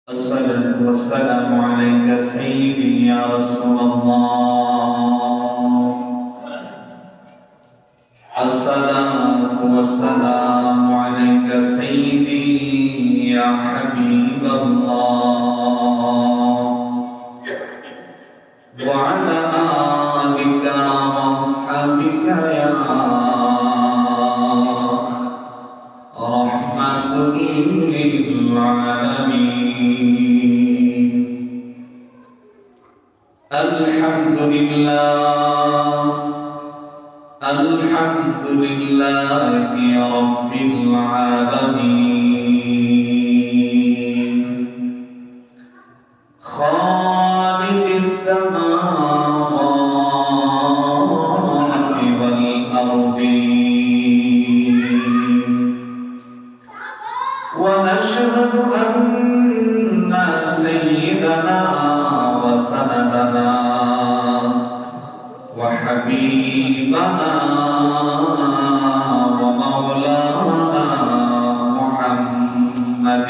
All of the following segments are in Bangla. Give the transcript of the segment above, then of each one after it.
الصلاة والسلام عليك سيدي يا رسول الله. الصلاة والسلام عليك سيدي يا حبيب الله، وعلى آلك وأصحابك يا رحمة للعالمين. الحمد لله الحمد لله رب العالمين، خالق السماوات والأرضين، ونشهد أن سيدنا وسندنا وحبيبنا ومولانا محمد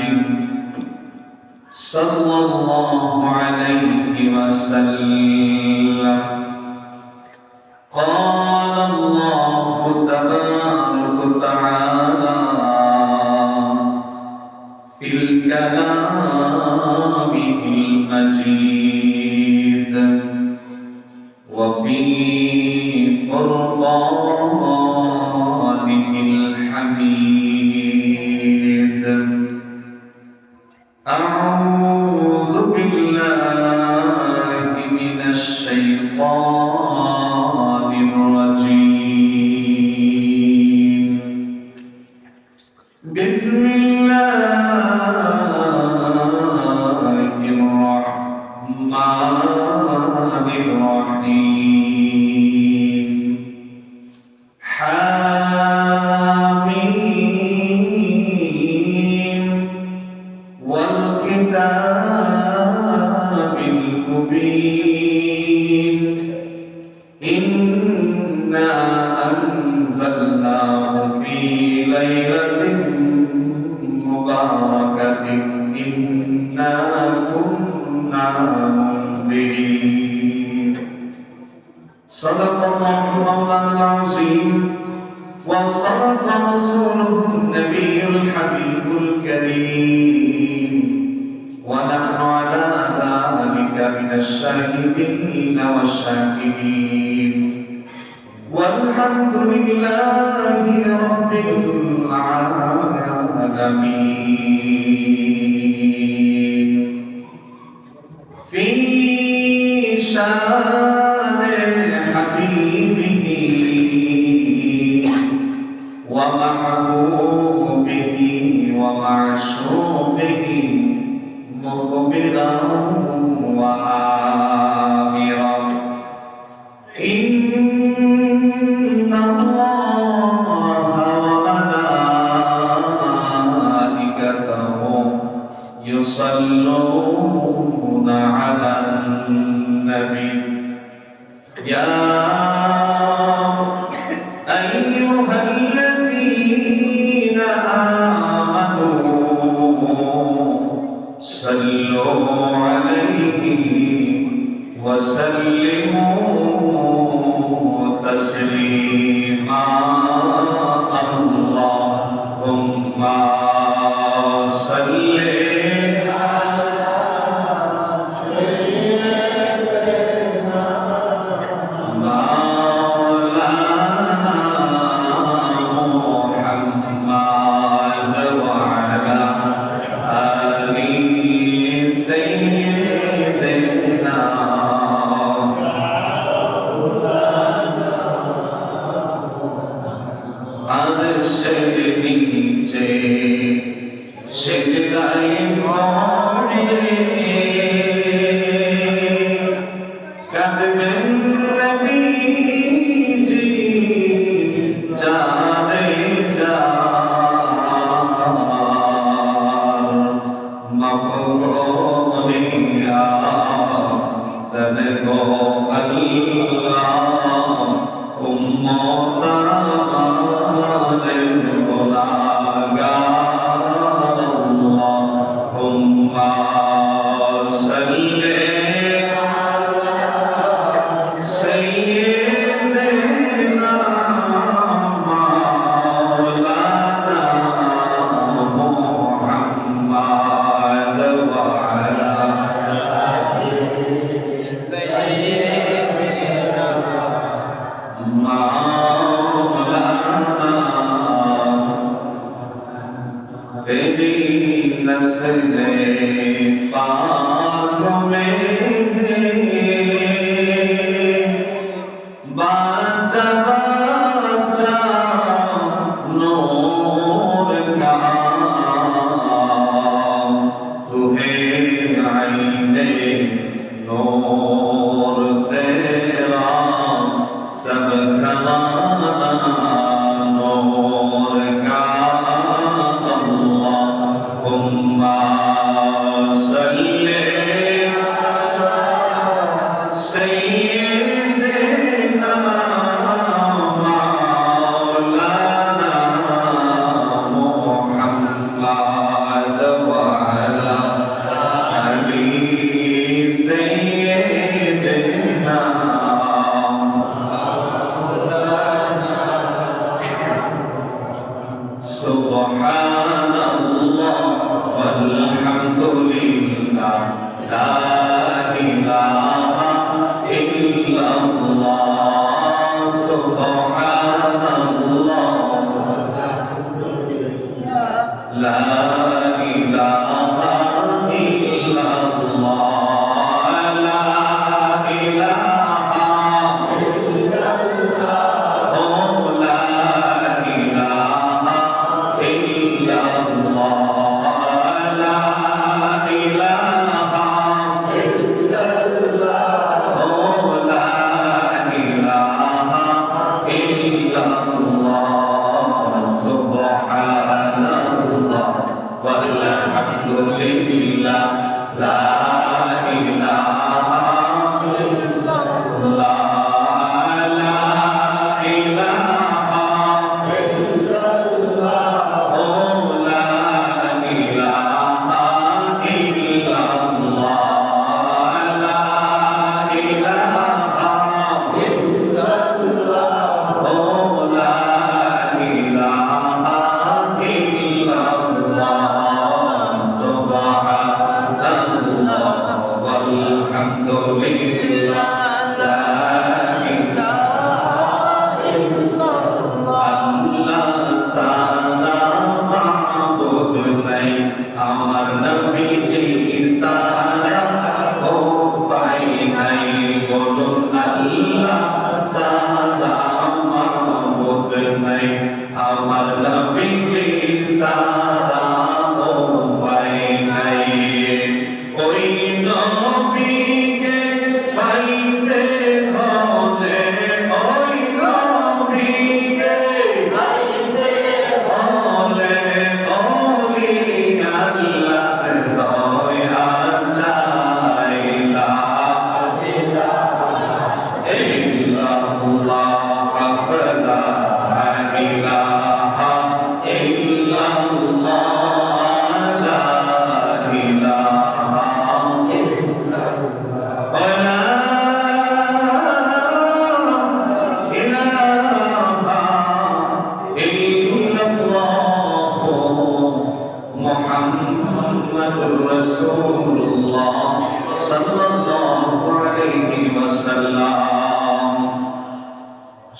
صلى الله عليه وسلم قال الله تبارك وتعالى في الكلام المجيد وفي فرقانه الحميد. أعوذ بالله من الشيطان الرجيم. بسم الله الرحمن الرحيم. حاميم والكتاب المبين، إنا أنزلناه في ليلة مباركة إنا كنا منذرين. صدق الله مولانا العظيم، وصدق رسوله النبي الحبيب الكريم، ونحن على ذلك من الشاهدين والشاكرين، والحمد لله رب العالمين. في شان حبيبه ومحبوبه ومعشوقه مخبرا وآمرا، إن الله وملائكته يصلون على النبي يا أيها الذين آمنوا صلوا عليه وسلموا تسليما. اللهم صل সেজদায় পড়ে কাঁদবেন নবীজি, জানে মফগলিয়া তনগো আল্লাহ উম্মতানের গুনাহগার। اللهم salli ala sayyidina maulana Muhammad wa ala sayyidina maulana तेरी नस्ल पाक में बाचा बाचा नूर का तू है आईने नूर तेरा सब कमाना नूर का सैयदना मौलाना मुहम्मद व अला अली सैयदना मौलाना सुब्हानल्लाह वल्हम्दुलिल्लाह ला इलाहा इल्लल्लाह सुब्हानल्लाह ला इलाहा इल्लल्लाह ला इलाहा इल्लल्लाह ओ ला इलाहा इल्लल्लाह ला इलाहा इल्लल्लाह ओ ला इलाहा इल्लल्लाह सुब्हानल्लाह वल्हम्दुलिल्लाह ला इलाहा इल्लल्लाह ला इलाहा इल्लल्लाह ओ ला इलाहा इल्लल्लाह ला इलाहा इल्लल्लाह ओ ला इलाहा इल्लल्लाह सुब्हानल्लाह वल्हम्दुलिल्लाह ला इलाहा इल्लल्लाह अल्लाह सारा माबूद नहीं আমার নবী কি সারা ও পাই নাই বলুন আল্লাহ সারা মাবুদ নাই আমার নবী কি সারা ও পাই নাই ওই নবীকে পাইতে হলে ওই নবীকে পাইতে হলে ওলি আল্লাহর দয়া চাই লা ইলাহা ইল্লাল্লাহ লা ইলাহা ইল্লাল্লাহ লা ইলাহা ইল্লাল্লাহ লা ইলাহা ইল্লাল্লাহ মুহাম্মাদুর রাসূলুল্লাহ সাল্লাল্লাহু আলাইহি ওয়াসাল্লাম।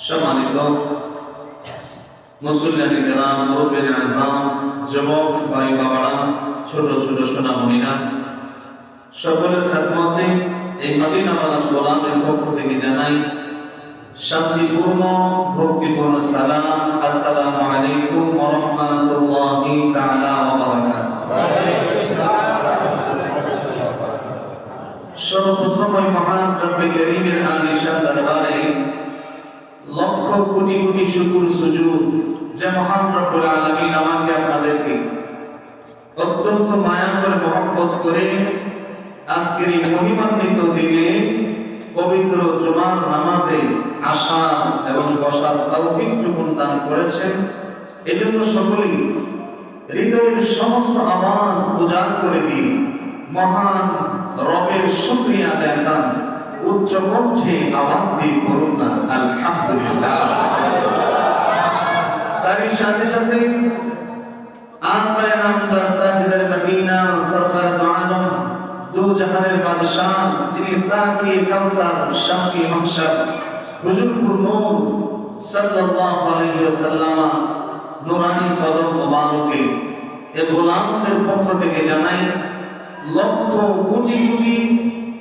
সম্মানিত মুসল্লিয়ানে কেরাম, মুরব্বিয়ানে আযম, যুবক ভাই বাবারা, ছোট ছোট সোনামণিরা, সকলের খেদমতে এই মদিনাওয়ালা গোলামের পক্ষ থেকে জানাই শান্তিপূর্ণ ভক্তিপূর্ণ সালাম। আসসালামু আলাইকুম ওয়া রাহমাতুল্লাহি তাআলা ওয়া বারাকাতুহু। সর্বপ্রথম ওই মহান রব্বে কারীমের আলিশান দরবারে লক্ষ কোটি কোটি শুকর সুজুদ যে মহান রব্বুল আলামিন আমাকে আপনাদেরকে অত্যন্ত মায়া করে মহব্বত করে আজকের এই মহিমান্বিত দিনে পবিত্র জুমার নামাজে আসা এবং বসার তৌফিক টুকুন দান করেছেন। এজন্য সকলেই হৃদয়ের সমস্ত আওয়াজ উজাড় করে দিই মহান রবের শুকরিয়া দেখান, উচ্চ কণ্ঠে আওয়াজ দিয়ে বলুন না আলহামদুলিল্লাহ। তারই সাথে সাথে তাজদার মদিনা সরকার আলম দু জাহানের বাদশাহ, যিনি সাকি কাউসার শাফি মাহশার হুজুরপুর নূর সাল্লাল্লাহু আলাইহি ওয়াসাল্লাম নূরানি কদম মোবারকে এ গোলামদের পক্ষ থেকে জানাই লক্ষ কোটি কোটি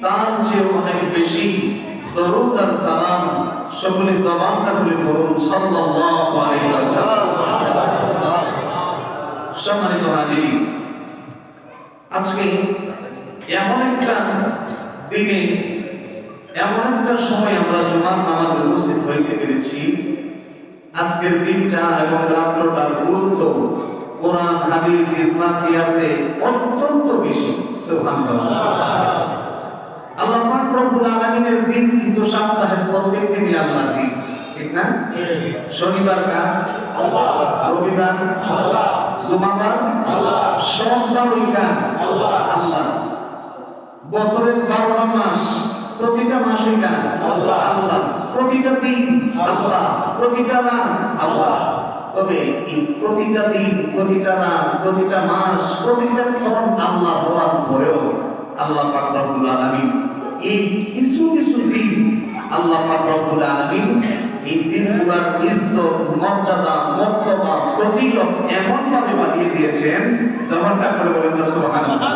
তার চেয়ে অনেক বেশি দরুদ আর সালাম। সকলে জবানটা খুলে পড়ুন সাল্লাল্লাহু আলাইহি ওয়াসাল্লাম। সম্মানিত হাজির, আজকে এমন একটা দিনে এমন একটা সময় আমরা জুমার নামাজে উপস্থিত হইতে পেরেছি। আজকের দিনটা এবং রাত্রটার গুরুত্ব কোরআন হাদিস ইজমা কিয়াসে অত্যন্ত বেশি। সুবহানাল্লাহ। আল্লাহ পাক রব্বুল আলামিনের দিন কিন্তু সপ্তাহের প্রত্যেক দিনই আল্লাহর দিন, ঠিক না? শনিবার কার? আল্লাহ। রবিবার আল্লাহ। জুমাবার আল্লাহ। সোমবার কার? আল্লাহ। আল্লাহ। বছরের 12টা মাস, প্রতিটা মাসই কার? আল্লাহ। আল্লাহ। প্রতিটা দিন আল্লাহ, প্রতিটা রাত আল্লাহ। তবে এই প্রতিটা দিন, প্রতিটা রাত, প্রতিটা মাস, প্রতিটা ক্ষণ আল্লাহ হওয়ার পরেও আল্লাহ পাক রব্বুল আলামিন এই কিছু কিছু দিন আল্লাহ পাক রব্বুল আলামিন এই দিনগুলোর ইজ্জত, মর্যাদা, মর্তবা, ফজিলত এমন ভাবে বাড়িয়ে দিয়েছেন, যেমনটা করে বলেন সুবহানাল্লাহ।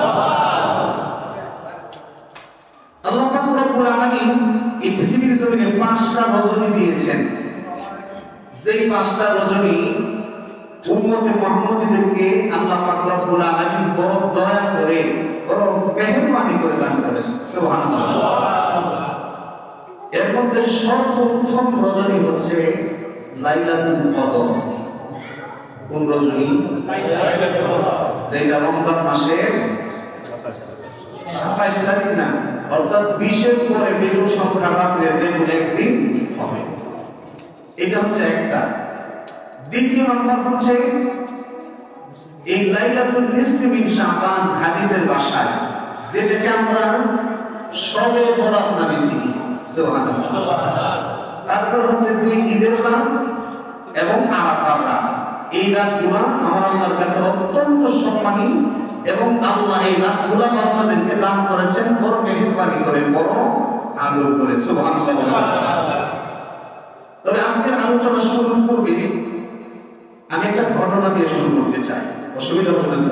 আল্লাহ পাক রব্বুল আলামিন এই পৃথিবীর জমিনে 5টা রজনী দিয়েছেন। যেই 5টা রজনী উম্মতে মুহাম্মাদীদেরকে আল্লাহ পাক রব্বুল আলামিন বড় দয়া করে, বড় মেহেরবানি করে দান করেছেন। সুবহানাল্লাহ। এর মধ্যে সর্বপ্রথম রজনী হচ্ছে লাইলাতুল কদর। কোন রজনী? লাইলাতুল কদর, যেটা রমজান মাসের 27 তারিখ না, অর্থাৎ 20-এর পরে বিজোড় সংখ্যা রাখলে যে কোনো একদিন হবে। এটা হচ্ছে একটা। দ্বিতীয় নম্বর হচ্ছে এই লাইলাতুল নিসফি মিন শাবান হাদিসের ভাষায়, যেটাকে আমরা শবে বরাত নামে চিনি। সুবহানাল্লাহ। তারপর হচ্ছে 2 ঈদের রাত এবং আরাফার রাত। এই রাতগুলো আমার আল্লাহর কাছে অত্যন্ত সম্মানী এবং আল্লাহ এই রাতগুলো বান্দাদেরকে দান করেছেন বড় মেহেরবানি করে, বড় আদর করে। সুবহানাল্লাহ। তবে আজকের আলোচনা শুরুর পূর্বে আমি একটা ঘটনা দিয়ে শুরু করতে চাই, অসুবিধা হবে না?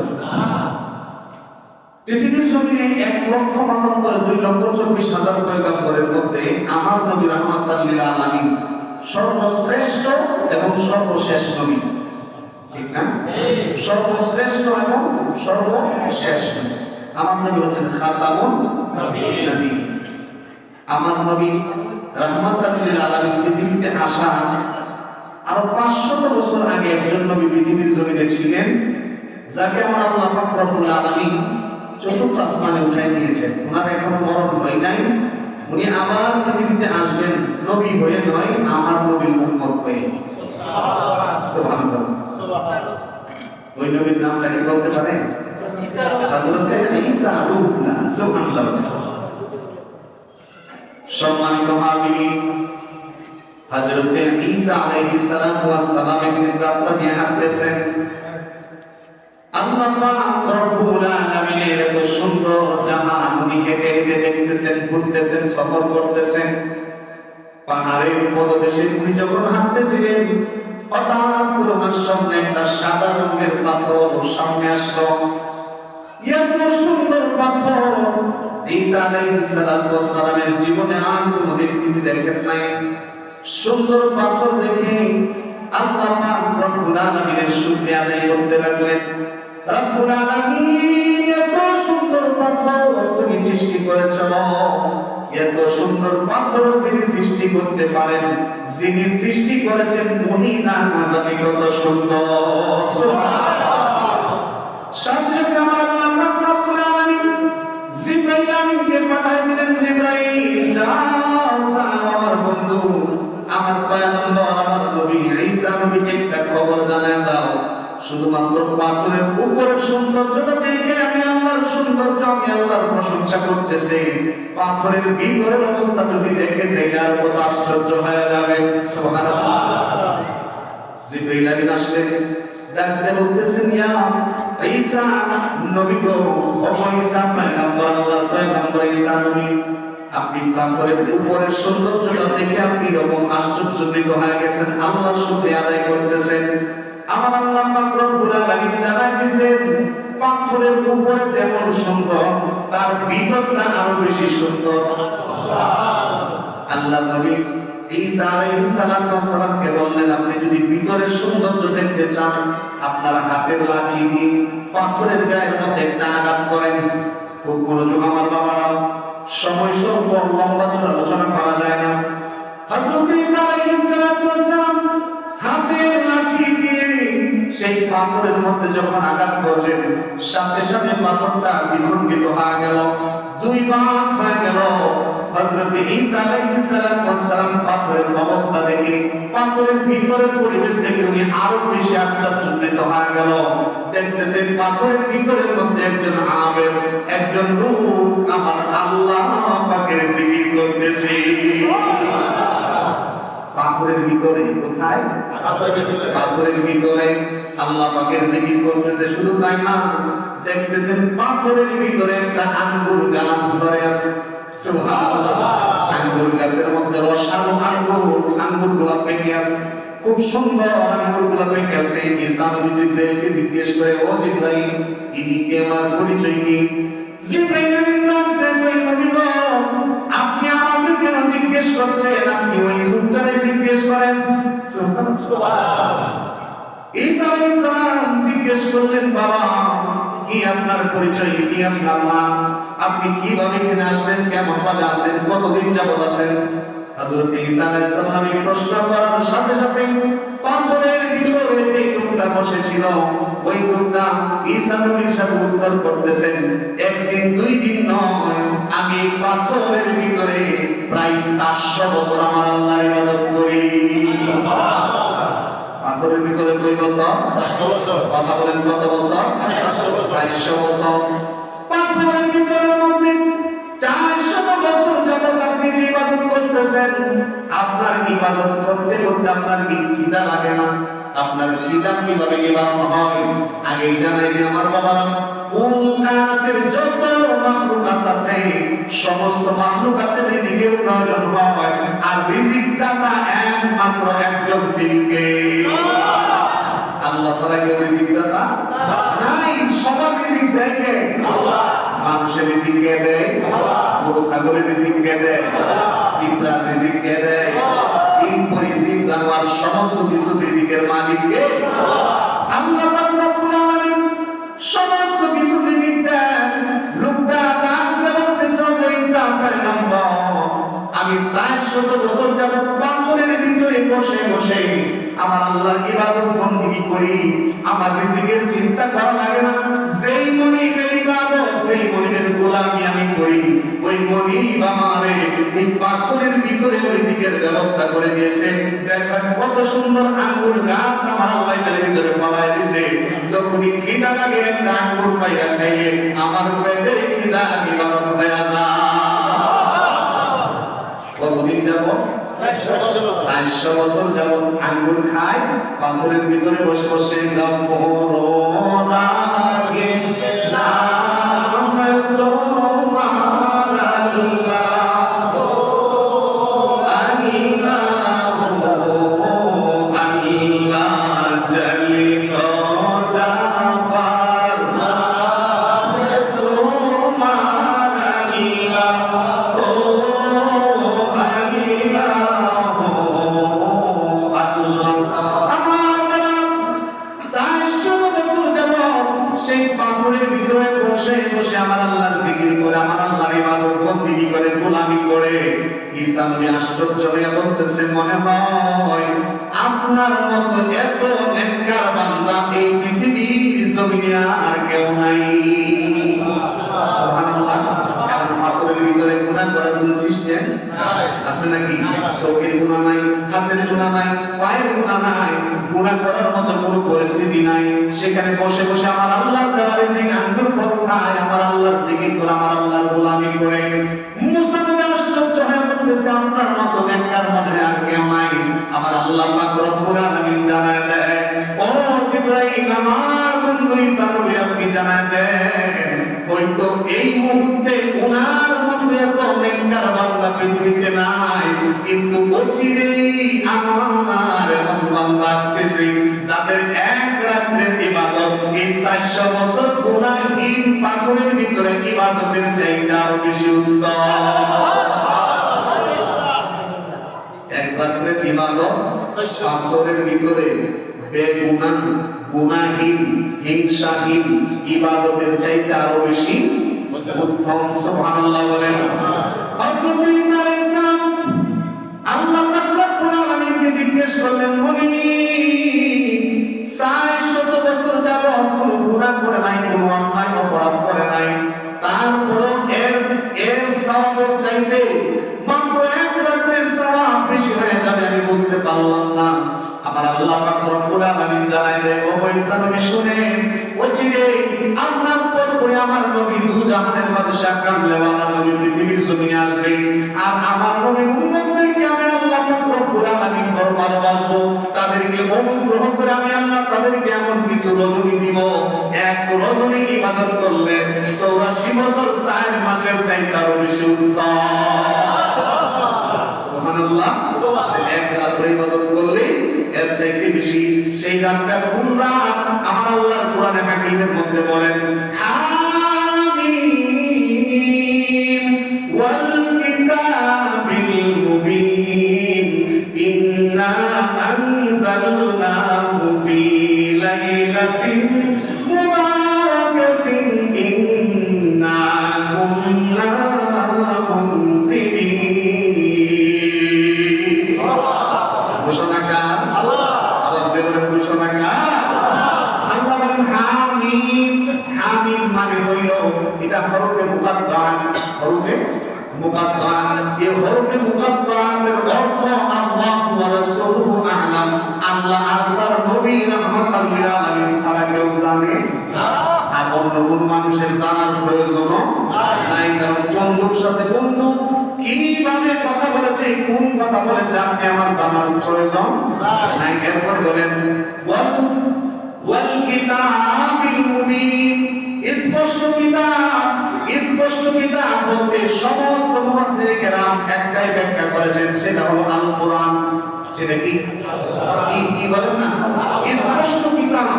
পৃথিবীর জমিনে 1,99,2,24,000 পয়গম্বরের মধ্যে আমার নবী রাহমাতাল লিল আলামিন সর্বশ্রেষ্ঠ এবং সর্বশেষ নবী, ঠিক না? সর্বশ্রেষ্ঠ এবং সর্বশেষ নবী। আমার নবী হচ্ছেন খাতামুন নবী। আমার নবী রাহমাতাল লিল আলামিন পৃথিবীতে আসা আরো 500 বছর আগে একজন নবী পৃথিবীর জমিনে ছিলেন, যাকে আমার আল্লাহ পাক রব্বুল আলামিন চতুর্থ আসমানে উঠাই নিয়েছেন। ওনার এখনো মরণ হয় নাই। উনি আবার পৃথিবীতে আসবেন, নবী হয়ে নয়, আমার নবীর উম্মত হয়ে। সুবহানাল্লাহ। ওই নবীর নামটা কি বলতে পারেন? হযরতে ঈসা রূহুল্লাহ। সুবহানাল্লাহ। সম্মানিত হাজিরিন, হযরতে ঈসা আলাইহিস সালাতু ওয়াস সালাম একদিন রাস্তা দিয়ে হাঁটতেছেন। আল্লাহ পাক রব্বুল আলামিনের এত সুন্দর জাহান উনি হেঁটে হেঁটে দেখতেছেন, ঘুরতেছেন, সফর করতেছেন। পাহাড়ের পদদেশে উনি যখন হাঁটতেছিলেন, হঠাৎ করে ওনার সামনে একটা সাদা রঙের পাথর সামনে আসলো। এত সুন্দর পাথর ঈসা আলাইহিস সালাতু ওয়াস সালামের জীবনে আর কোনোদিন তিনি দেখেন নাই। সুন্দর পাথর দেখে আল্লাহ পাক রব্বুল আলামিনের শুকরিয়া আদায় করতে লাগলেন। রব্বুল আলামিন, এত সুন্দর পাথর তুমি সৃষ্টি করেছো, এত সুন্দর পাথর যিনি সৃষ্টি করতে পারেন, যিনি সৃষ্টি করেছেন উনি না জানি কত সুন্দর। সুবহানাল্লাহ। সাথে আমার আল্লাহ পাক রব্বুল আলামিন জিবরাইল আমিনকে পাঠিয়ে দিলেন। জিবরাইল, যাও যাও আমার বন্ধু, আমার পয়গম্বর, আমার নবী ঈসা নবীকে একটা খবর জানায় দাও। শুধুমাত্র পাথরের উপরের সৌন্দর্যটা দেখে আমি আল্লাহর সৌন্দর্য আমি আল্লাহর প্রশংসা করতেছি। পাথরের ভিতরের অবস্থা যদি দেখে আর কত আশ্চর্য হয়ে যাবে। সুবহানাল্লাহ। জিবরাইল আমিন আসলেন, ডাকতে বলতেছেন, ইয়া ঈসা নবী গো, ও ঈসা পয়গম্বর, আল্লাহর পয়গম্বর ঈসা নবী, আপনি পাথরের উপরের সৌন্দর্যটা দেখে আপনি এরকম আশ্চর্যজনিত হয়ে গেছেন, আল্লাহর শুকরিয়া আদায় করতেছেন। আমার আল্লাহ পাক রব্বুল আলামিন জানাই দিয়েছেন, পাথরের উপরে যেমন সুন্দর তার ভিতরটা আরো বেশি সুন্দর। আল্লাহ নবী ঈসা আলাইহিস সালামকে বললেন, আপনি যদি ভিতরের সৌন্দর্য দেখতে চান, আপনার হাতের লাঠি দিয়ে পাথরের গায়ের মধ্যে একটা আঘাত করেন। খুব মনোযোগ আমার বাবারা, সময় স্বল্প, লম্বা চূড়া আলোচনা করা যায় না। হযরত ঈসা আলাইহিস সালাম হাতের লাঠি দিয়ে সেই পাথরের মধ্যে যখন আঘাত করলেন, সাথে সাথে পাথরটা দ্বিখণ্ডিত হয়ে গেল, দুই ভাগ হয়ে গেল। হযরত ঈসা আলাইহিস সালাম পাথরের অবস্থা দেখে, পাথরের ভিতরের পরিবেশ দেখে উনি আরো বেশি আশ্চর্যজনিত হয়ে গেল। দেখতেছেন পাথরের ভিতরের মধ্যে একজন আবেদ, একজন রূহ আমার আল্লাহ পাকের জিকির করতেছে। পাথরের ভিতরে, কোথায়? পাথরের ভিতরে আল্লাহ পাকের জিকির করতেছে। শুধু তাই না, দেখতেছেন পাথরের ভিতরে একটা আঙ্গুর গাছ ধরে আছে। সুবহানাল্লাহ। আঙ্গুর গাছের মধ্যে রসালো আঙ্গুরগুলো পেকে আছে, খুব সুন্দর আঙ্গুরগুলো পেকে আছে। ঈসা নবী জিবরাইলকে জিজ্ঞেস করে, ও জিবরাইল, ইনি কে, আমার পরিচয় কি? জিবরাইল আপনি আমাকে কেন জিজ্ঞেস করছেন? আপনি ওই লোকটারে জিজ্ঞেস করেন। ঈসা আলাইহিস সালাম জিজ্ঞেস করলেন, বাবা কি আপনার পরিচয়, কি আপনার নাম, আপনি কিভাবে এখানে আসলেন, কেমন ভাবে আছেন, কতদিন যাবত আছেন? হযরত ঈসা আলাইহিস সালাম এই প্রশ্ন করার সাথে সাথে পাথরের ভিতরে যে লোকটা বসেছিল, ওই লোকটা ঈসা নবীর সাথে উত্তর করতেছেন, একদিন দুই দিন নয়, আমি পাথরের ভিতরে প্রায় 400 বছর আমার আল্লাহর ইবাদত করি। পাথরের ভিতরে কয় বছর? 400 বছর। কথা বলেন, কত বছর? 400 বছর। পাথরের ভিতরের মধ্যে 400 বছর যাবত আপনি যে ইবাদত করতেছেন, আপনার ইবাদত করতে করতে আপনার কি খিদা লাগে না? আপনার খিদা কিভাবে নিবারণ হয়? আগে জানাই দিই আমার বাবারা, কোন কায়নাতের যত মাখলুকাত আছে, সমস্ত মাখলুকাতের রিজিকের প্রয়োজন হয়, আর রিজিক দাতা একমাত্র একজন তিনিকে। আল্লাহ ছাড়া কেউ রিজিক দাতা নাই। সবার রিজিক দেয় কে? আল্লাহ। মানুষের রিজিক কে দেয়? গরু ছাগলের রিজিক কে দেয়? পিঁপড়ার রিজিক কে দেয়? জিন পরিজীব জানোয়ার সমস্ত কিছু রিজিকের মালিক কে? আল্লাহ রাব্বুল আলামিন সমস্ত কিছু রিজিক দেন। লোকটা ডাক দিয়ে বলতেছে, ঈসা পয়গম্বর, আমি 400 বছর যাবত পাথরের ভিতরে বসে বসে আমার আল্লাহর ইবাদত বندگی করি, আমার রিজিকের চিন্তা করা লাগে না। যেই মনিবের ইবাদত, যেই মনিবের গোলামি আমি করি, ওই মনিব আমারে এই পাথরের ভিতরে রিজিকের ব্যবস্থা করে দিয়েছে। দেখবেন কত সুন্দর আঙ্গুর গাছ আমার আল্লাহ এর ভিতরে ফলায় দিয়েছে। যখনই খিদা লাগে একটা আঙ্গুর পাইয়া খাইলে আমার পেটের খিদা নিবারণ হয়ে যায়। কতদিন যাবত? 400 বছর যাবত আঙ্গুর খায়, পাথরের ভিতরে বসে বসে সেই পাথরের ভিতরে বসে বসে আমার আল্লাহর জিকির করে, আমার আল্লাহর ইবাদত বندگی করে, গোলামি করে। ঈসা নবী আশ্চর্য হয়ে বলতেছে, মনে হয় আপনার মতো এত নেককার বান্দা এই পৃথিবীর জমিনে আর কেউ নাই। সুবহানাল্লাহ। কারণ পাথরের ভিতরে গুনাহ করার কোনো সিস্টেম আছে নাকি? চোখের গুনাহ নাই, হাতের গুনাহ নাই, পায়ের গুনাহ নাই, গুনাহ করার মতো কোনো পরিস্থিতি নাই, সেখানে বসে বসে আমার আল্লাহর দেওয়া রিজিক আঙ্গুর ফল খায়, আমার আল্লাহর জিকির করে, আমার আল্লাহর গোলামি করে। মুসা নবী আশ্চর্য হয়ে বলতেছে, আপনার মতো নেককার মনে আর কেউ নাই। আমার আল্লাহ পাক রব্বুল আলামিন জানায় দেয়, ও জিবরাইল, আমার বন্ধু ঈসা নবী আপনি জানায় দেন, হয়তো এই মুহূর্তে ওনার মতো এত নেককার বান্দা পৃথিবীতে নাই, কিন্তু অচিরেই আমার এমন বান্দা আসতেছে যাদের এক রাত্রের ইবাদত এই 400 বছর গুনাহহীন পাথরের ভিতরে ইবাদতের চাইতে আরো বেশি উত্তম। এক রাত্রের ইবাদত 5 বছরের ভিতরে বেগুনাহ, গুনাহহীন, হিংসাহীন ইবাদতের চাইতে আরো বেশি উত্তম। সুবহানাল্লাহ বলেন। হযরত ঈসা আলাইহিস সালাম আল্লাহ পাক রব্বুল আলামিনকে জিজ্ঞেস করলেন, নবী 400 বছর যাবত কোনো গুনাহ করে নাই, কোনো অন্যায় অপরাধ করে নাই, তারপর এর সওয়াবের চাইতে মাত্র এক রাতের সওয়াব বেশি হয়ে যাবে, আমি বুঝতে পারলাম না। আমার আল্লাহ পাক রব্বুল আলামিন জানায় দেয়, ও ঈসা নবী শুনেন, অচিরে আপনার পর পরে আমার নবী দুজাহানের বাদশা কামলেওয়ালা নবী পৃথিবীর জমিনে আসবে, আর আমার নবীর উম্মতদেরকে আমি আল্লাহ পাক রব্বুল আলামিন ভালোবাসবো, তাদেরকে অনুগ্রহ করে আমি আল্লাহ তাদেরকে এমন কিছু রজনী দিব, এক রজনী ইবাদত করলে 84 বছর 4 মাসের চাইতে আরো বেশি উত্তম। সুবহানাল্লাহ। এক রাত্রে ইবাদত করলে এর চাইতে বেশি। সেই রাতটা কোন রাত? আমার আল্লাহর কোরআনে হাকিমের মধ্যে বলেন, হামিম ওয়াল কিতাবিল মুবিন ইন্না আনজালনাহু ফি লাইলাতিন মুবারাকাতিন ইন্না কুন্না মুনজিরিন। ঘোষণাকার আল্লাহ, আওয়াজ দিয়ে বলেন ঘোষণাকার আল্লাহ। বলেন হামিম। হামিম মানে হইল, এটা হরফে মুকাদ্দার, হরফে মুকাদ্দার। এই হরফে মুকাদ্দারের অর্থ আল্লাহ ওয়া রাসূলুহু আ'লাম, আল্লাহ আর তার নবী রাহমাতাল লিল আলামিন ছাড়া কেউ জানে না। আর অন্য কোন মানুষের জানার প্রয়োজন নাই, কারণ বন্ধুর সাথে বন্ধু কিভাবে কথা বলেছে, কোন কথা বলেছে, আপনি আমার জানার প্রয়োজন নাই। এরপর বলেন ওয়াল কিতাবিল মুবিন, স্পষ্ট কিতাব। স্পষ্ট কিতাব বলতে সমস্ত মুফাসসিরে কেরাম একটাই ব্যাখ্যা করেছেন, সেটা হলো আল কোরআন। সেটা কি কি বলেন না? স্পষ্ট কিতাব।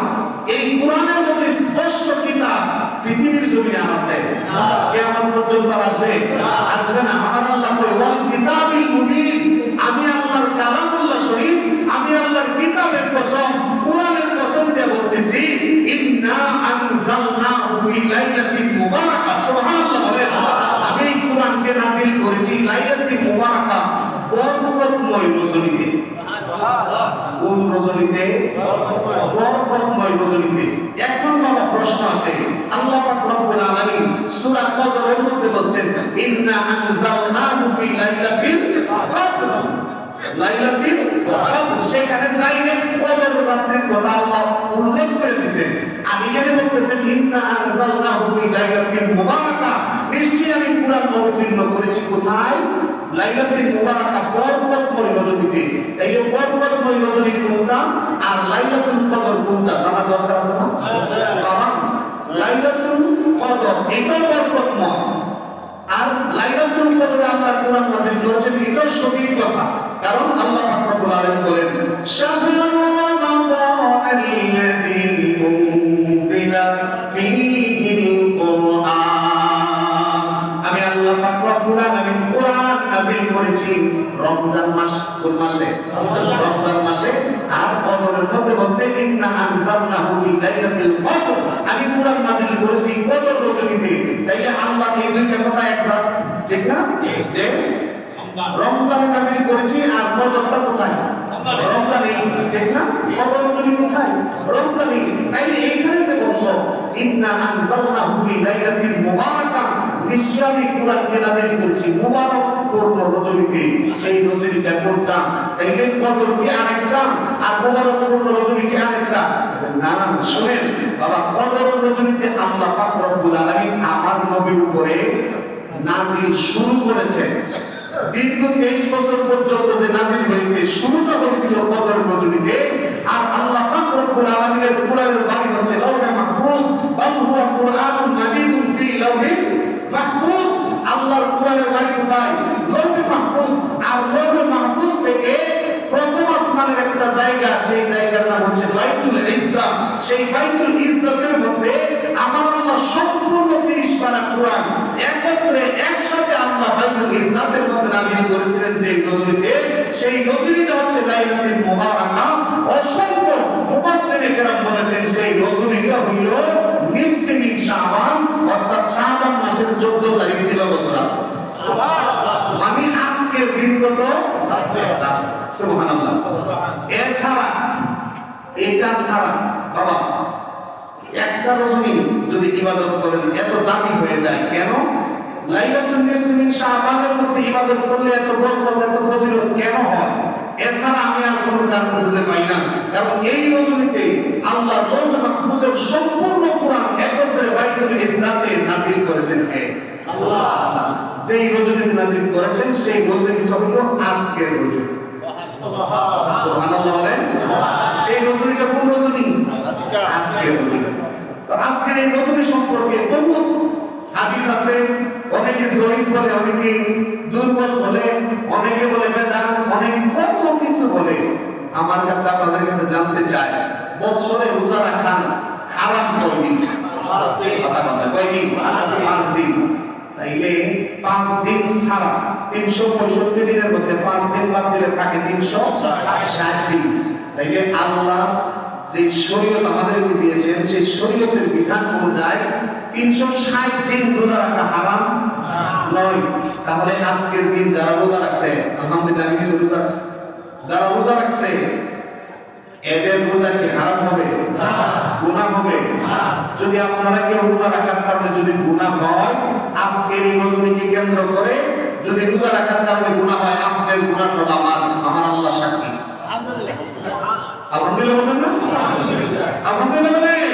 এই কোরআনের মতো স্পষ্ট কিতাব পৃথিবীর জমিনে আছে, কিয়ামত পর্যন্ত আসবে আসবে না। আমার আল্লাহ কয় ওয়াল কিতাবিল মুবিন, আমি আল্লাহর কালামুল্লাহ শরীফ, আমি আল্লাহর কিতাবের কসম, কোরআনের কসম দিয়ে বলতেছি, ইন্না আনজালনাহু ফি লাইলাতিন মুবারাকা। সুবহানাল্লাহ বলেন। আমি কোরআনকে নাযিল করেছি লাইলাতিন মুবারাকা, বরকতময় রজনীতে। কোন রজনীতে? বরকতময় রজনীতে। এখন বাবা প্রশ্ন আসে, আল্লাহ পাক রব্বুল আলামিন সূরা কদরের মধ্যে বলছেন, ইন্না আনজালনাহু ফি লাইলাতিল কদর। লাইলাতুল কদর, সেখানে ডাইরেক্ট কদর রাতের কথা আল্লাহ উল্লেখ করে দিয়েছেন। আর এখানে বলতেছেন ইন্না আনজালনাহু ফি লাইলাতিন মুবারাকা, নিশ্চয়ই আমি কুরআন অবতীর্ণ করেছি কোথায়? লাইলাতুল মুবারাকা, বরকতময় রজনীতে। এই যে বরকতময় রজনী কোনটা আর লাইলাতুল কদর কোনটা জানা দরকার আছে না? বাবা, লাইলাতুল কদর এটা বরকতময়, আর লাইলাতুল কদরে আল্লাহ কোরআন নাযিল করেছেন, এটা সঠিক কথা। কারণ আল্লাহ পাক রব্বুল আলামিন বলেন, শাহরু রমাদানাল্লাযী উনজিলা ফীহিল কুরআন। আমি আল্লাহ পাক রব্বুল আলামিন কোরআন নাযিল করেছি রমজান মাস। কোন মাসে? রমজান মাসে। আর কদরের মধ্যে বলছে ইন্না আনজালনাহু ফী লাইলাতিল কদর, আমি কোরআন নাযিল করেছি কদর রজনীতে। তাইলে আল্লাহ এই দুইটা কথা একসাথে, ঠিক না? যে রমজানে নাযিল করেছি আর কদরটা কোথায়? রমজানে, ঠিক না? কদর রজনী কোথায়? রমজানে। তাইলে এখানে যে বলল ইন্না আনজালনাহু ফী লাইলাতিল মুবারাকা, মিশকামি কোরআনকে নাযিল করেছি মুবারক পূর্ণ রজনীতে। সেই রজনীটা কোনটা? তাইলে কদর কি আরেকটা আর মুবারক পূর্ণ রজনী কি আরেকটা? না, শুনেন বাবা, কদর রজনীতে আল্লাহ পাক রব্বুল আলামিন আমার নবীর উপরে নাযিল শুরু করেছেন। দীর্ঘ 23 বছর পর্যন্ত যে নাযিল হয়েছে, শুরুটা হয়েছিল কদর রজনীতে। আর আল্লাহ পাক রব্বুল আলামিনের কোরআনের বাণী হচ্ছে লাউহে মাহফুজ, বাল হুয়া কুরআনুন মাজিদুন ফি লাউহিন মাহফুজ। আল্লাহর কোরআনের বাণী কোথায়? লাউহে মাহফুজ। আর লাউহে মাহফুজ থেকে প্রথম আসমানের একটা জায়গা, সেই জায়গার নাম হচ্ছে বাইতুল ইজ্জাত। সেই বাইতুল ইজ্জাতের মধ্যে আমার আল্লাহ সম্পূর্ণ 30 পারা কোরআন একত্রে একসাথে আল্লাহ বাইতুল ইজ্জাতের মধ্যে নাযিল করেছিলেন যে রজনীতে। সেই রজনীটা হচ্ছে লাইলাতুল মুবারাকা। অসংখ্য মুফাসসিরে কেরাম বলেছেন সেই রজনীটা হইল নিসফে মিন শাবান, অর্থাৎ শাবান মাসের 14 তারিখ তিলাওয়াত করা। সুবহানাল্লাহ। মানে আজকের দিন কত? সুবহানাল্লাহ। এছাড়া এটা ছাড়া বাবা একটা রজনী যদি ইবাদত করেন এত দামি হয়ে যায় কেন? লাইলাতুল নিসফে মিন শাবানের মধ্যে ইবাদত করলে এত বরকত এত ফজিলত কেন হয়? এছাড়া আমি আর কোনো কারণ খুঁজে পাই না। কারণ এই রজনীতে আল্লাহ লাউহে মাহফুজের সম্পূর্ণ কোরআন একত্রে বাইতুল ইজ্জাতে নাযিল করেছেন কে? আল্লাহ। যেই রজনীতে নাযিল করেছেন সেই রজনীটা হলো আজকের রজনী। সুবহানাল্লাহ বলেন। সেই রজনীটা কোন রজনী? আজকের রজনী। তো আজকের এই রজনী সম্পর্কে বহু হাদিস আছে। অনেকে জয়ীফ বলে, অনেকে দুর্বল বলে, অনেকে বলে বেদাত, অনেক কত কিছু বলে। আমার কাছে আপনাদের কাছে জানতে চাই, বছরে রোজা রাখা হারাম কয়দিন? 5 দিন। কয়দিন? 5 দিন। তাইলে 5 দিন ছাড়া 365 দিনের মধ্যে 5 দিন বাদ দিলে থাকে 360 দিন। তাইলে আল্লাহ যে শরীয়ত আমাদেরকে দিয়েছেন সেই শরীয়তের বিধান অনুযায়ী 360 দিন রোজা রাখা হারাম নয়। তাহলে আজকের দিন যারা রোজা রাখছে, আলহামদুলিল্লাহ আমি কিছু রোজা রাখছি, যারা রোজা রাখছে এদের রোজা কি হারাম হবে? না। গুনাহ হবে? না। যদি আপনারা কেউ রোজা রাখার কারণে যদি গুনাহ হয়, আজকের এই রজনীকে কেন্দ্র করে যদি রোজা রাখার কারণে গুনাহ হয়, আপনাদের গুনাহ সব আমার আল্লাহ সাক্ষী। আলহামদুলিল্লাহ। আলহামদুলিল্লাহ বলেন না? আলহামদুলিল্লাহ। আলহামদুলিল্লাহ বলেন।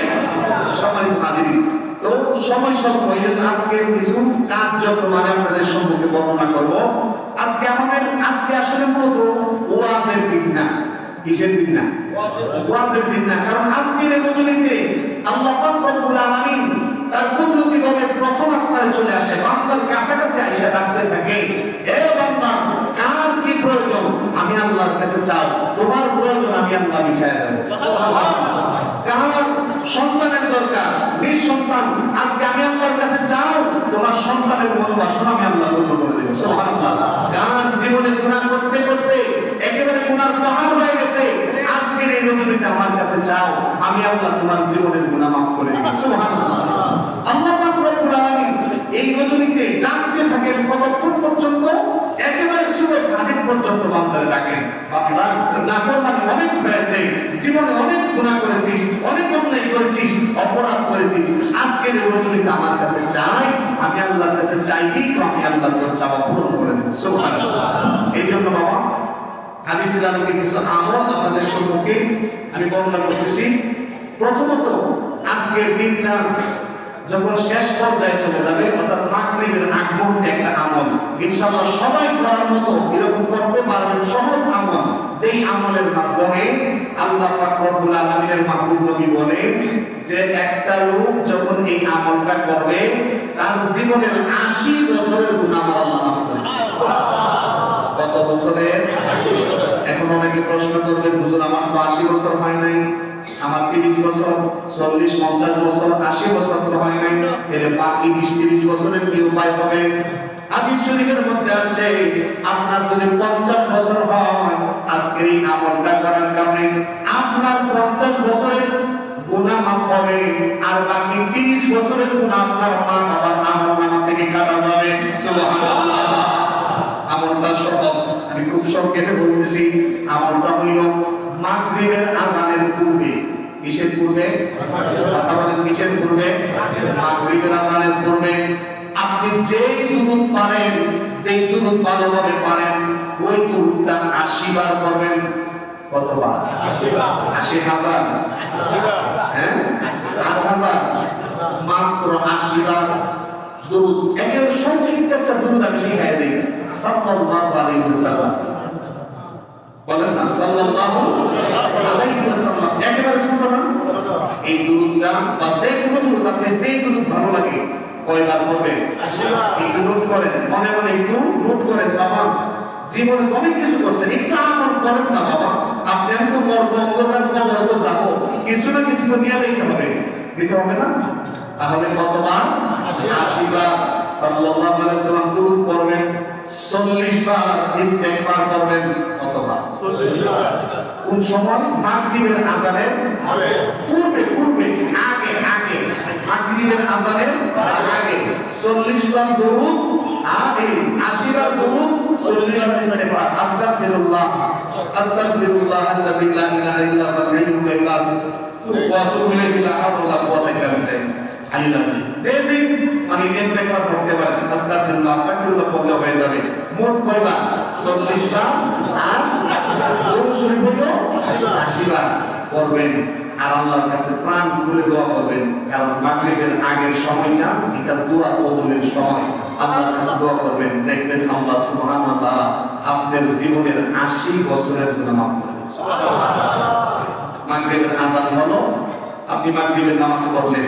সম্মানিত হাজিরিন, তো সময় স্বল্প, এই জন্য আজকে কিছু কার্যক্রম আমি আপনাদের সম্মুখে বর্ণনা করব। আজকে আসলে মূলত ওয়াজের দিন না। কিসের দিন না? ওয়াজের দিন না। কারণ আজকের এই রজনীতে আল্লাহ পাক রব্বুল আলামিন তার কুদরতিভাবে প্রথম আসমানে চলে আসে, বান্দার কাছাকাছি আইসা ডাকতে থাকে, হে বান্দা কার কি প্রয়োজন আমি আল্লাহর কাছে চাও, তোমার প্রয়োজন আমি আল্লাহ মিটাইয়া দেব। সুবহানাল্লাহ। কার সন্তানের দরকার, নিঃসন্তান, আজকে আমি আল্লাহর কাছে চাও, তোমার সন্তানের মনোবাসনা আমি আল্লাহ পূর্ণ করে দেব। সুবহানাল্লাহ। কার জীবনে গুনাহ করতে করতে একেবারে গুনার পাহাড় হয়ে গেছে, আজকের এই রজনীতে আমার কাছে চাও, আমি আল্লাহ তোমার জীবনের গুনাহ মাফ করে দেব। সুবহানাল্লাহ। আল্লাহ পাক রব্বুল আলামিন এই রজনীতে ডাকতে থাকেন কতক্ষণ পর্যন্ত? একেবারে সুবহ সাদিক পর্যন্ত বান্দারে ডাকেন। বান্দা নাফরমানি অনেক হয়েছে, জীবনে অনেক গুনাহ করেছি, অনেক অন্যায় করেছি, অপরাধ করেছি, আজকের এই রজনীতে আমার কাছে চাই, আমি আল্লাহর কাছে চাইলেই তো আমি আল্লাহর কাছে চাওয়া পূরণ করে দেব। সুবহানাল্লাহ। এই জন্য বাবা হাদিসের আলোকে কিছু আমল আপনাদের সম্মুখে আমি বর্ণনা করতেছি। প্রথমত আজকের দিনটা যখন শেষ পর্যায়ে চলে যাবে, অর্থাৎ মাগরিবের আগ মুহূর্তে একটা আমল ইনশাআল্লাহ সবাই করার মতো এরকম করতে পারবেন, সহজ আমল, যেই আমলের মাধ্যমে আল্লাহ পাক রব্বুল আলামিনের মাহবুব নবী বলেন যে একটা লোক যখন এই আমলটা করবে তার জীবনের 80 বছরের গুনাহ আল্লাহ মাফ করে দেন। কত বছরের? এখন অনেকে প্রশ্ন করবেন, হুজুর আমার তো 80 বছর হয় নাই, আমার 30 বছর, 40, 50 বছর, 80 বছর তো হয় নাই, এর বাকি 20-30 বছরের কি উপায় হবে? হাদিস শরীফের মধ্যে আসছে আপনার যদি 50 বছর হয়, আজকের এই আমলটা করার কারণে আপনার 50 বছরের গুনাহ মাফ হবে, আর বাকি 30 বছরের গুনাহ আপনার মা বাবার আমলনামা থেকে কাটা যাবে। সুবহানাল্লাহ। আমলটা সহজ, আমি খুব সংক্ষেপে বলতেছি। আমলটা হইল মাগরিবের আযানের পূর্বে। কিসের পূর্বে? কথা বলেন, কিসের পূর্বে? মাগরিবের আযানের পূর্বে আপনি যেই দুরূদ পারেন, যেই দুরূদ ভালোভাবে পারেন, ওই দুরূদটা 80 বার করবেন। কতবার? 80,000। হ্যাঁ, 4,000, মাত্র 80 বার দুরূদ। একেবারে সংক্ষিপ্ত একটা দুরূদ আমি শিখাই দিই, সাল্লাল্লাহু আলাইহি ওয়াসাল্লাম। বলেন না সাল্লাল্লাহু আলাইহি ওয়াসাল্লাম, একেবারে শুনবেন না এই দুরূদটা, বা যে কোনো দুরূদ আপনি যেই দুরূদ ভালো লাগে কয়বার পড়বেন? 80 বার। একটু নোট করেন, মনে মনে একটু নোট করেন। বাবা জীবনে অনেক কিছু করছেন, একটু আমল করেন না বাবা। আপনি আমি তো মরবো, অন্ধকার কবরে তো যাবো, কিছু না কিছু তো নিয়ে যেতে হবে, দিতে হবে না? তাহলে কতবার? 80 বার সাল্লাল্লাহু আলাইহি ওয়াসাল্লাম দুরূদ পড়বেন, 40 বার ইস্তেগফার করবেন। কতবার? 40 বার। কোন সময়? মাগরিবের আযানের পূর্বে, আগে মাগরিবের আযানের আগে 40 বার দুরূদ, আর 80 বার দুরূদ, 40 বার ইস্তেগফার। আস্তাগফিরুল্লাহ আল্লাযী লা ইলাহা ইল্লা হুয়াল হাইয়ুল কাইয়্যুম ওয়া আতুবু ইলাইহি লা হাওলা ওয়া লা কুওয়াতা ইল্লা বিল্লাহ। যে মানে ইস্তেগফার করতে পারেন, আস্তাগফিরুল্লাহ পড়লে হয়ে যাবে। মোট কয়বার? 40 বার, আর দুরূদ শরীফ হলো 80 বার করবেন। আর আল্লাহর কাছে প্রাণ খুলে দোয়া করবেন, কারণ মাগরিবের আগের সময়টা এটা দোয়া কবুলের সময়। আল্লাহর কাছে দোয়া করবেন, দেখবেন আল্লাহ সুবহানাহু ওয়া তাআলা আপনার জীবনের 80 বছরের গুনাহ মাফ করে দেবেন। সুবহানাল্লাহ। মাগরিবের আযান হলো, আপনি মাগরিবের নামাজ পড়লেন,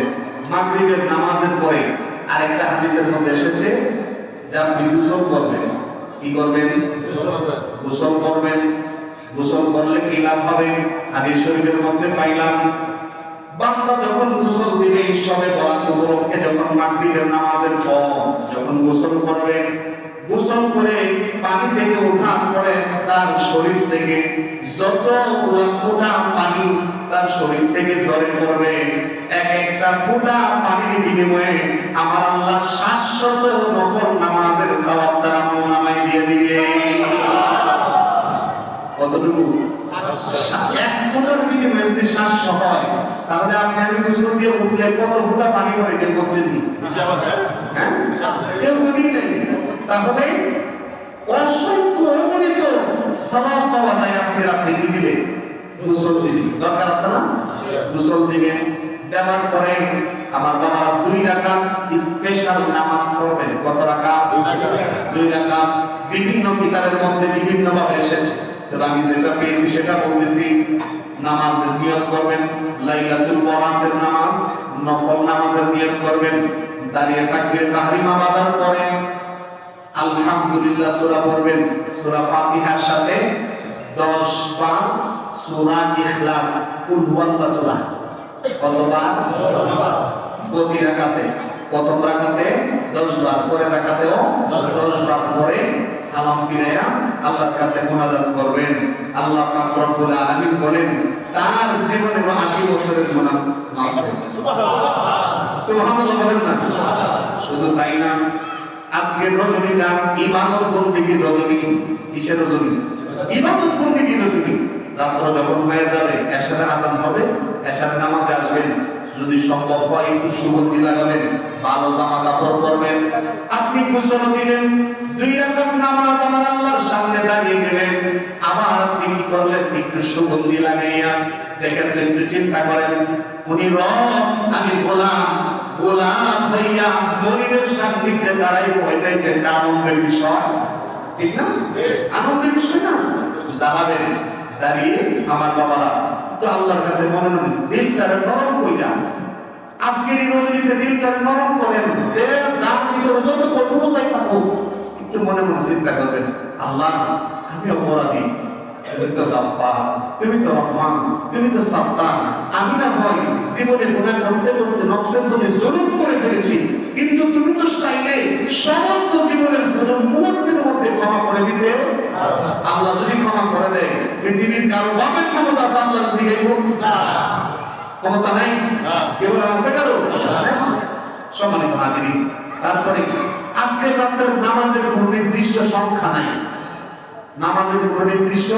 মাগরিবের নামাজের পরে আরেকটা হাদিসের মধ্যে এসেছে যে আপনি গোসল করবেন। কি করবেন? গোসল করবেন। গোসল করলে কি লাভ হবে? হাদিস শরীফের মধ্যে পাইলাম, বান্দা যখন গোসল দিবে সবে বরাত উপলক্ষে, যখন মাগরিবের নামাজের পর যখন গোসল করবে, গোসল করে পানি থেকে ওঠার পরে তার শরীর থেকে যত ফোঁটা পানি তার শরীর থেকে ঝরে পড়বে, এক একটা ফোঁটা পানির বিনিময়ে আমার আল্লাহ 700 নফল নামাজের সওয়াব তার আমলনামায় দিয়ে দিবে। কতটুকু? এক ফোঁটার বিনিময়ে যদি 700 হয়, তাহলে আপনি আমি গোসল দিয়ে উঠলে কত ফোঁটা পানি পড়ে কেউ বলছেন নি? হ্যাঁ, কেউ বলি নেই। তাহলে অসংখ্য অগণিত সওয়াব পাওয়া যায়। আজকে আপনি কি দিলে? গোসল দিবেন, দরকার আছে না? গোসল দিবেন, দেওয়ার পরে আমার বাবা 2 রাকাত স্পেশাল নামাজ পড়বেন। কত রাকাত? 2 রাকাত। বিভিন্ন কিতাবের মধ্যে বিভিন্ন ভাবে এসেছে, আমি যেটা পেয়েছি সেটা বলতেছি। নামাজের নিয়ত করবেন, লাইলাতুল বরাতের নামাজ, নফল নামাজের নিয়ত করবেন, দাঁড়িয়ে তাকবীরে তাহরিমা বাঁধার পরে আলহামদুলিল্লাহ সূরা পড়বেন, সূরা ফাতিহার সাথে 10 বার সূরা ইখলাস, কুল হুয়াল্লাহু সূরা। কতবার? 10 বার। প্রতি রাকাতে। প্রথম রাকাতে 10 বার, পরের রাকাতেও 10 বার পরে সালাম ফিরাইয়া আল্লাহর কাছে মুনাজাত করবেন। আল্লাহ পাক রব্বুল আলামিন বলেন তার জীবনের 80 বছরের গুনাহ মাফ করে দেন। সুবহানাল্লাহ। সুবহানাল্লাহ বলেন না? শুধু তাই না, আজকের রজনীটা ইবাদত বন্দেগীর রজনী। কিসের রজনী? ইবাদত বন্দেগীর রজনী। রাত্র যখন হয়ে যাবে, এশারের আযান হবে, এশারের নামাজে আসবেন, যদি সম্ভব হয় একটু সুগন্ধি লাগাবেন, ভালো জামা কাপড় পরবেন, আপনি গোসল দিলেন, 2 রাকাত নামাজ আমার আল্লাহর সামনে দাঁড়িয়ে গেলেন, আবার আপনি কি করলেন? একটু সুগন্ধি লাগাইয়া দেখেন, একটু চিন্তা করেন, উনি রব, আমি গোলাম হইয়া মনিবের সান্নিধ্যে দাঁড়াইবো, এটাই একটা আনন্দের বিষয়, ঠিক না? আনন্দের বিষয় না? দাঁড়াবেন, দাঁড়িয়ে আমার বাবারা তো আল্লাহর কাছে মনে মনে দিলটারে নরম কইরা, আজকের এই রজনীতে দিলটারে নরম করেন, যে যার ভিতরে যত কঠোরতাই থাকুক একটু মনে মনে চিন্তা করবেন, আল্লাহ আমি অপরাধী, তুমি তো গাফফার, তুমি তো রহমান, তুমি তো সাত্তার। আমি না হয় জীবনে গুনাহ করতে করতে নফসের প্রতি জুলুম করে ফেলেছি, কিন্তু তুমি তো চাইলে সমস্ত জীবনের জুলুম মুহূর্তের মধ্যে ক্ষমা করে দিতে। আল্লাহ যদি ক্ষমা করে দেয়, পৃথিবীর কারো বাপের ক্ষমতা আছে আল্লাহর জিগাইব? না, ক্ষমতা নাই। কেবল আছে কারো? সম্মানিত হাজিরিন, তারপরে আজকের রাতের নামাজের কোনো নির্দিষ্ট সংখ্যা নাই। নামাজের কোনো নির্দিষ্ট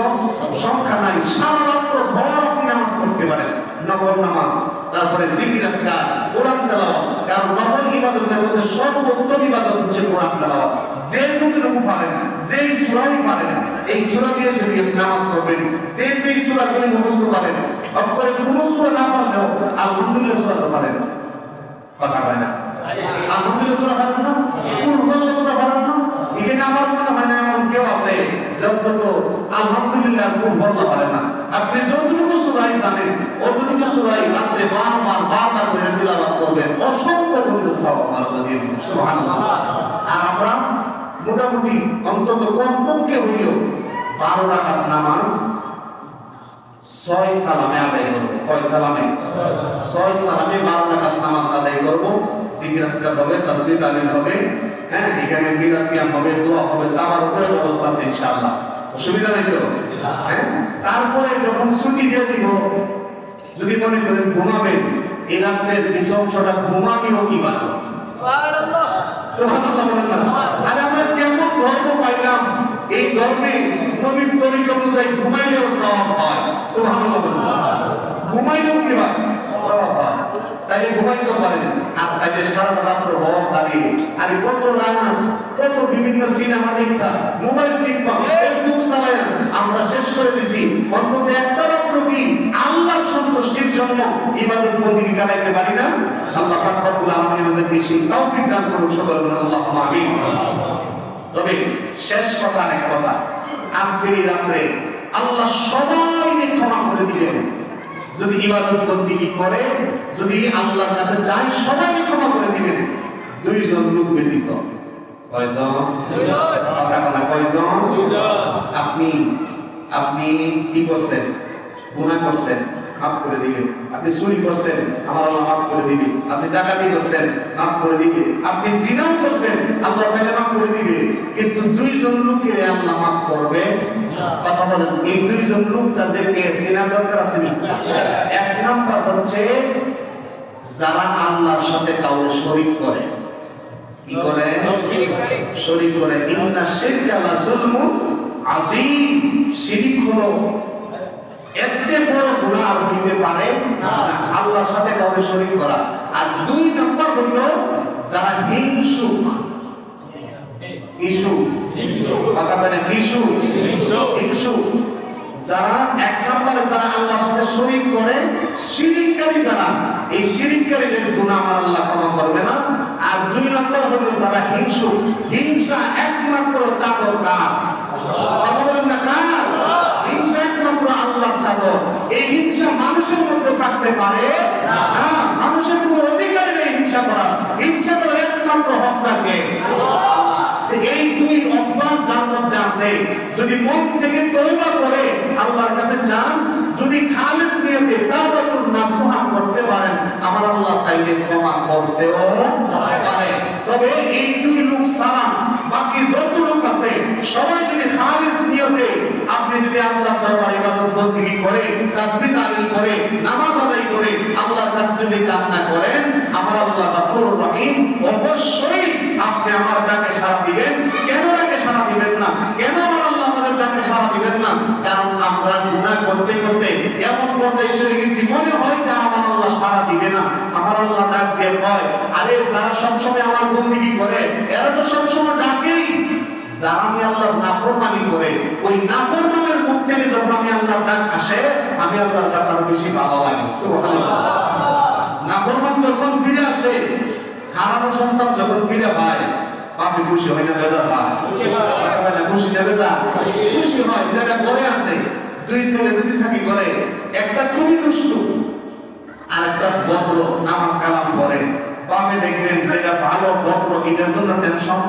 সংখ্যা নাই, সারা রাত্র ভর আপনি নামাজ পড়তে পারেন, নফল নামাজ, তারপরে জিকির আজকার, কোরআন তেলাওয়াত। কারণ নফল ইবাদতের মধ্যে সর্বোত্তম ইবাদত হচ্ছে কোরআন তেলাওয়াত। যে যতটুকু পারেন, যেই সূরাই পারেন, এই সূরা দিয়ে যদি নামাজ পড়বেন, যেই সূরাগুলি মুখস্থ পারেন, অক্ষরে কোনো সূরা না পারলেও আলহামদুলিল্লাহ সূরা তো পারেন। কথা হয় না? আলহামদুলিল্লাহ সূরা পারেন না? কুল সূরা পারেন না? এখানে আমার মনে হয় না এমন কেউ আছে যে অন্তত আলহামদুলিল্লাহ কুল পারে না। আপনি যতটুকু সূরাই জানেন, অতটুকু সূরাই রাতে বারবার করে তিলাওয়াত করবেন, অসংখ্য পবিত্র সওয়াব আল্লাহ দিয়ে দিবেন। সুবহানাল্লাহ। আর আমরা মোটামুটি অন্তত কমপক্ষে হইলেও 12 রাকাত নামাজ 6 সালামে আদায় করব। কয় সালামে? 6 সালামে 12 রাকাত নামাজ আদায় করব। জিকির আজকার হবে, তাসবিহ তাহলিল হবে, হ্যাঁ, এখানে মিলাদ কিয়াম হবে, দোয়া হবে, তাবারুকের ব্যবস্থা আছে ইনশাআল্লাহ। অসুবিধা নেই তো? হ্যাঁ। তারপরে যখন ছুটি দিয়ে দিব, যদি মনে করেন ঘুমাবেন, এই রাতের কিছু অংশটা ঘুমাবেও ইবাদত। সুবহানাল্লাহ। সুবহানাল্লাহ। আর আমরা কেমন ধর্ম পাইলাম, এই ধর্মে নবীর তরিকা অনুযায়ী ঘুমাইলেও সওয়াব হয়। সুবহানাল্লাহ। ঘুমাইলেও কি হয়? সওয়াব হয়। চাইলে ঘুমাইতে পারেন, আর চাইলে সারা রাত্র ভর দাঁড়িয়ে, আর কত রাত, কত বিভিন্ন সিনেমা দেখা, মোবাইল টিপা, ফেসবুক চালায় আমরা শেষ করে দিছি। অন্তত একটা রাত্র কি আল্লাহর সন্তুষ্টির জন্য ইবাদত বন্দেগী কাটাইতে পারি না? আল্লাহ পাক রব্বুল আলামিন আমাদেরকে সেই তৌফিক দান করুন। সকলে বলুন আল্লাহুম্মা আমিন। তবে শেষ কথা, এক কথা, আজকের এই রাত্রে আল্লাহ সবাইকে ক্ষমা করে দিলেন। যদি ইবাদত বন্দেগী করে, যদি আল্লাহর কাছে চাই, সবাইকে ক্ষমা করে দিবেন। 2 জন লোক ব্যতীত। কয়জন? 2 জন। কথা বলা, কয়জন? 2 জন। আপনি কি করছেন? গুনাহ করছেন, মাফ করে দিবেন। আপনি চুরি করছেন, আমার আল্লাহ মাফ করে দিবে। আপনি ডাকাতি করছেন, মাফ করে দিবে। আপনি জিনাও করছেন, আল্লাহ চাইলে মাফ করে দিবে। কিন্তু 2 জন লোককে আল্লাহ মাফ করবে না। কথা বলেন, এই 2 জন লোকটা যে কে চিনার দরকার আছে না? এক নাম্বার হচ্ছে যারা আল্লাহর সাথে কাউকে শরীক করে। কি করে? শরীক করে। ইন্না শিরকা লা যুলমুন আযীম। শিরক হলো এর চেয়ে বড় গুনাহ আর হইতে পারে না, আল্লাহর সাথে কাউকে শরীক করা। আর 2 নম্বর হলো যারা হিংসুক। কথা বলে হিংসুক। যারা এক নম্বরে যারা আল্লাহর সাথে শরীক করে, শিরককারী যারা, এই শিরককারীদের গুনাহ আমার আল্লাহ ক্ষমা করবে না। আর 2 নম্বর হলো যারা হিংসুক। হিংসা একমাত্র চাদর কার? কথা বলেন না, কার? হিংসা একমাত্র আল্লাহর চাদর। এই হিংসা মানুষের মধ্যে থাকতে পারে না। মানুষের কোনো অধিকার নেই হিংসা করার। হিংসা করার একমাত্র হক থাকে আল্লাহ। এই 2 অভ্যাস যার মধ্যে আছে, যদি মন থেকে তওবা করে আল্লাহর কাছে চান, যদি খালিস নিয়তে তাওবাতুন নাসুহা করতে পারেন, আমার আল্লাহ চাইলে ক্ষমা করতেও পারে। তবে এই 2 লোক ছাড়া বাকি যত লোক আছে, সবাই যদি খালিস নিয়তে আপনি যদি আল্লাহর দরবারে ইবাদত বন্দেগী করে, তাসবিহ তাহলিল করে, নামাজ আদায় করে আল্লাহর কাছে যদি কান্না করেন, আমার আল্লাহ গফুরুর রহিম, অবশ্যই আপনি আমার ডাকে সাড়া দিবেন। কেন ডাকে সাড়া দিবেন না? কেন আমার আল্লাহ আমাদের ডাকে সাড়া দিবেন না? কারণ আমরা গুনাহ করতে করতে এমন পর্যায়ে এসে গেছি, মনে হয় যে আমার আল্লাহ সাড়া দিবে না। আমার আল্লাহ ডাক দিয়ে কয়, আরে যারা সবসময় আমার বন্দেগী করে, এরা তো সবসময় ডাকেই। যারা আমি আল্লাহর নাফরমানি করে, ওই নাফরমানের মুখ থেকে যখন আমি আল্লাহর ডাক আসে, আমি আল্লাহর কাছে আরো বেশি ভালো লাগে। সুবহানাল্লাহ। নাফরমান যখন ফিরে আসে, হারানো সন্তান যখন ফিরে পায়, বাপে খুশি হয় না, বেজার হয়? খুশি না বেজার? খুশি হয়। যেটা ঘরে আছে, 2 ছেলে যদি থাকি ঘরে, একটা খুবই দুষ্টু আর একটা ভদ্র, নামাজ কালাম করে। বাপে দেখবেন যেটা ভালো ভদ্র, এটার জন্য টেনশন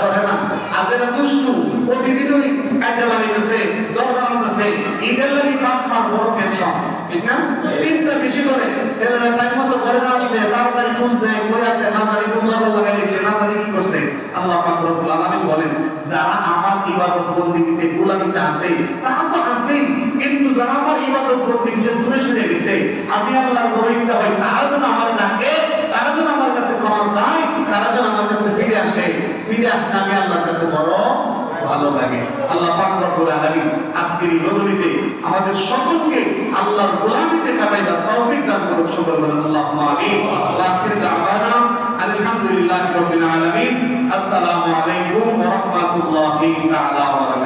করে না। আর যেটা দুষ্টু, প্রতিদিনই কাজে লাগাইতেছে, দরকার আনতেছে, এটার লাগি বাপ মার বড় টেনশন, ঠিক না? চিন্তা বেশি করে। ছেলেরা টাইম মতো করে না আসলে তাড়াতাড়ি খোঁজ দেয়, কই আছে, নাজারি কোন দরবার লাগাইছে, নাজারি কি করছে। আল্লাহ পাক রব্বুল আলামিন বলেন, যারা আমার ইবাদত বন্দেগীতে গোলামিতে আছে, তারা তো আছেই, কিন্তু যারা আমার ইবাদত বন্দেগীতে দূরে সরে গেছে, আমি আল্লাহর বড় ইচ্ছা হয় তারা যেন আমার ডাকে, তারা যেন আমার কাছে ক্ষমা চায়, তারা যেন আমার কাছে ফিরে আসে। ফিরে আসলে আমি আল্লাহর কাছে বড় ভালো লাগে। আল্লাহ পাক রব্বুল আলামিন আজকের এই রজনীতে আমাদের সকলকে আল্লাহর গোলামিতে কাটাইবার তৌফিক দান করুন। সকল বলেন আল্লাহুম্মা আমিন। ওয়া আখির দাওয়ানা আলহামদুলিল্লাহি রাব্বিল আলামিন। আসসালামু আলাইকুম ওয়া রাহমাতুল্লাহি তাআলা ওয়া বারাকাতুহু।